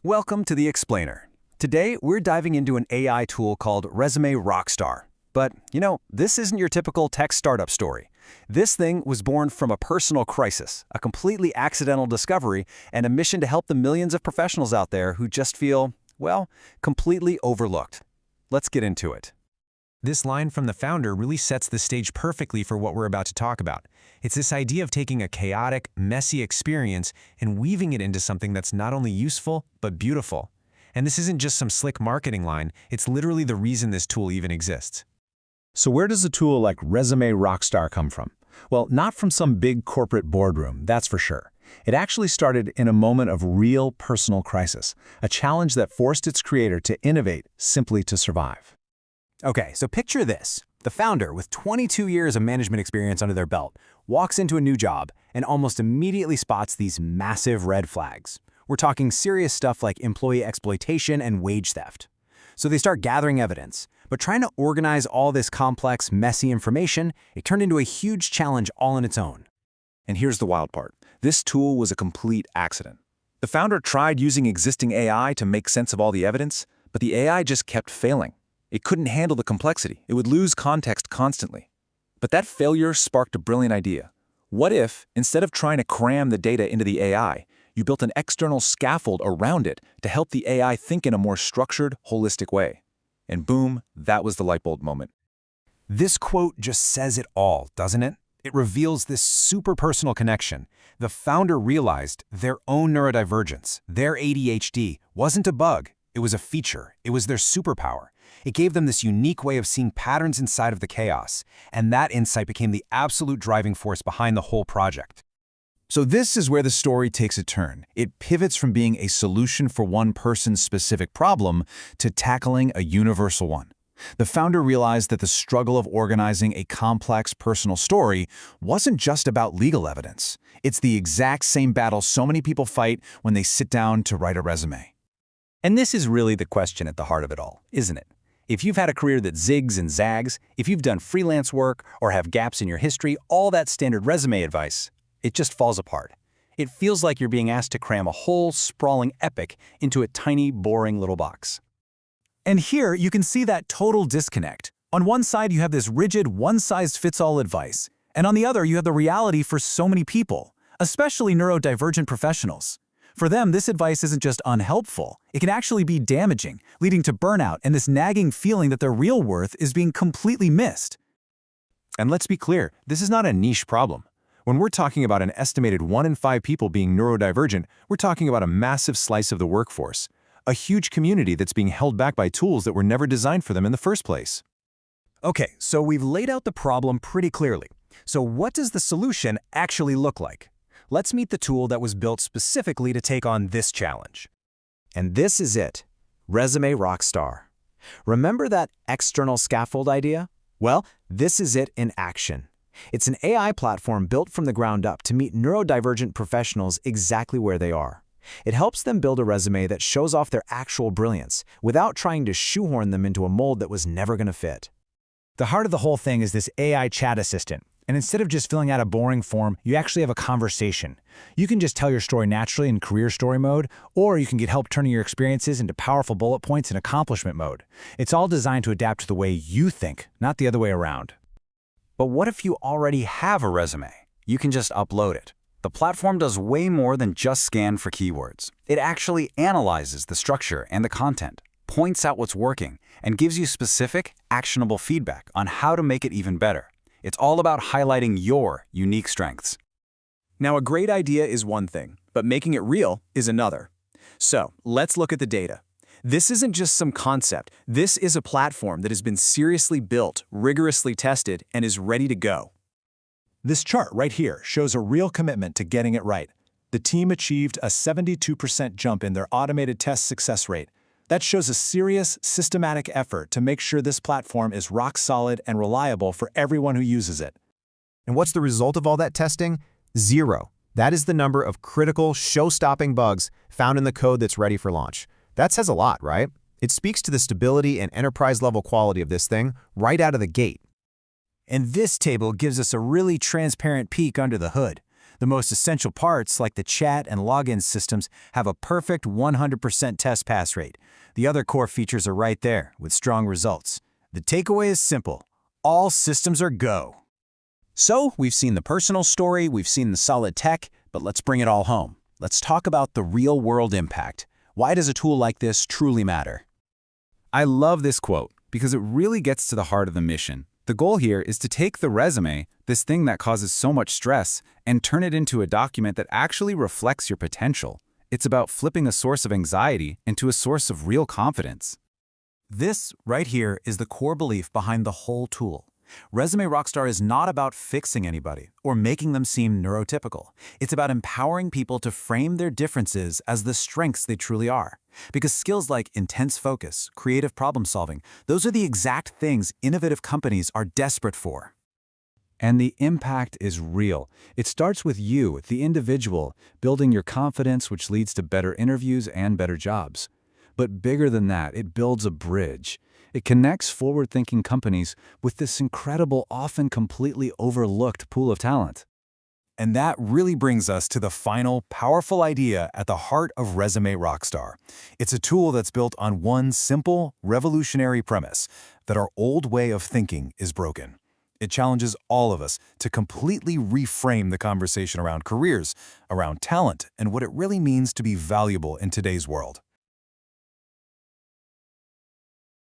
Welcome to The Explainer. Today, we're diving into an AI tool called Resume Rockstar. But, this isn't your typical tech startup story. This thing was born from a personal crisis, a completely accidental discovery, and a mission to help the millions of professionals out there who just feel, completely overlooked. Let's get into it. This line from the founder really sets the stage perfectly for what we're about to talk about. It's this idea of taking a chaotic, messy experience and weaving it into something that's not only useful, but beautiful. And this isn't just some slick marketing line, it's literally the reason this tool even exists. So where does a tool like Resume Rockstar come from? Well, not from some big corporate boardroom, that's for sure. It actually started in a moment of real personal crisis, a challenge that forced its creator to innovate simply to survive. Okay, so picture this. The founder, with 22 years of management experience under their belt, walks into a new job and almost immediately spots these massive red flags. We're talking serious stuff like employee exploitation and wage theft. So they start gathering evidence, but trying to organize all this complex, messy information, it turned into a huge challenge all on its own. And here's the wild part. This tool was a complete accident. The founder tried using existing AI to make sense of all the evidence, but the AI just kept failing. It couldn't handle the complexity. It would lose context constantly. But that failure sparked a brilliant idea. What if, instead of trying to cram the data into the AI, you built an external scaffold around it to help the AI think in a more structured, holistic way? And boom, that was the light bulb moment. This quote just says it all, doesn't it? It reveals this super personal connection. The founder realized their own neurodivergence, their ADHD, wasn't a bug. It was a feature. It was their superpower. It gave them this unique way of seeing patterns inside of the chaos, and that insight became the absolute driving force behind the whole project. So this is where the story takes a turn. It pivots from being a solution for one person's specific problem to tackling a universal one. The founder realized that the struggle of organizing a complex personal story wasn't just about legal evidence. It's the exact same battle so many people fight when they sit down to write a resume. And this is really the question at the heart of it all, isn't it? If you've had a career that zigs and zags, if you've done freelance work or have gaps in your history, all that standard resume advice, it just falls apart. It feels like you're being asked to cram a whole sprawling epic into a tiny, boring little box. And here you can see that total disconnect. On one side, you have this rigid, one-size-fits-all advice, and on the other, you have the reality for so many people, especially neurodivergent professionals. For them, this advice isn't just unhelpful. It can actually be damaging, leading to burnout and this nagging feeling that their real worth is being completely missed. And let's be clear, this is not a niche problem. When we're talking about an estimated 1 in 5 people being neurodivergent, we're talking about a massive slice of the workforce, a huge community that's being held back by tools that were never designed for them in the first place. Okay, so we've laid out the problem pretty clearly. So what does the solution actually look like? Let's meet the tool that was built specifically to take on this challenge. And this is it, Resume Rockstar. Remember that external scaffold idea? Well, this is it in action. It's an AI platform built from the ground up to meet neurodivergent professionals exactly where they are. It helps them build a resume that shows off their actual brilliance without trying to shoehorn them into a mold that was never going to fit. The heart of the whole thing is this AI chat assistant. And instead of just filling out a boring form, you actually have a conversation. You can just tell your story naturally in career story mode, or you can get help turning your experiences into powerful bullet points in accomplishment mode. It's all designed to adapt to the way you think, not the other way around. But what if you already have a resume? You can just upload it. The platform does way more than just scan for keywords. It actually analyzes the structure and the content, points out what's working, and gives you specific, actionable feedback on how to make it even better. It's all about highlighting your unique strengths. Now, a great idea is one thing, but making it real is another. So, let's look at the data. This isn't just some concept. This is a platform that has been seriously built, rigorously tested, and is ready to go. This chart right here shows a real commitment to getting it right. The team achieved a 72% jump in their automated test success rate. That shows a serious, systematic effort to make sure this platform is rock solid and reliable for everyone who uses it. And what's the result of all that testing? 0. That is the number of critical, show-stopping bugs found in the code that's ready for launch. That says a lot, right? It speaks to the stability and enterprise-level quality of this thing right out of the gate. And this table gives us a really transparent peek under the hood. The most essential parts, like the chat and login systems, have a perfect 100% test pass rate. The other core features are right there, with strong results. The takeaway is simple. All systems are go. So, we've seen the personal story, we've seen the solid tech, but let's bring it all home. Let's talk about the real-world impact. Why does a tool like this truly matter? I love this quote because it really gets to the heart of the mission. The goal here is to take the resume, this thing that causes so much stress, and turn it into a document that actually reflects your potential. It's about flipping a source of anxiety into a source of real confidence. This, right here, is the core belief behind the whole tool. Resume Rockstar is not about fixing anybody or making them seem neurotypical. It's about empowering people to frame their differences as the strengths they truly are. Because skills like intense focus, creative problem solving, those are the exact things innovative companies are desperate for. And the impact is real. It starts with you, the individual, building your confidence, which leads to better interviews and better jobs. But bigger than that, it builds a bridge. It connects forward-thinking companies with this incredible, often completely overlooked pool of talent. And that really brings us to the final, powerful idea at the heart of Resume Rockstar. It's a tool that's built on one simple, revolutionary premise, that our old way of thinking is broken. It challenges all of us to completely reframe the conversation around careers, around talent, and what it really means to be valuable in today's world.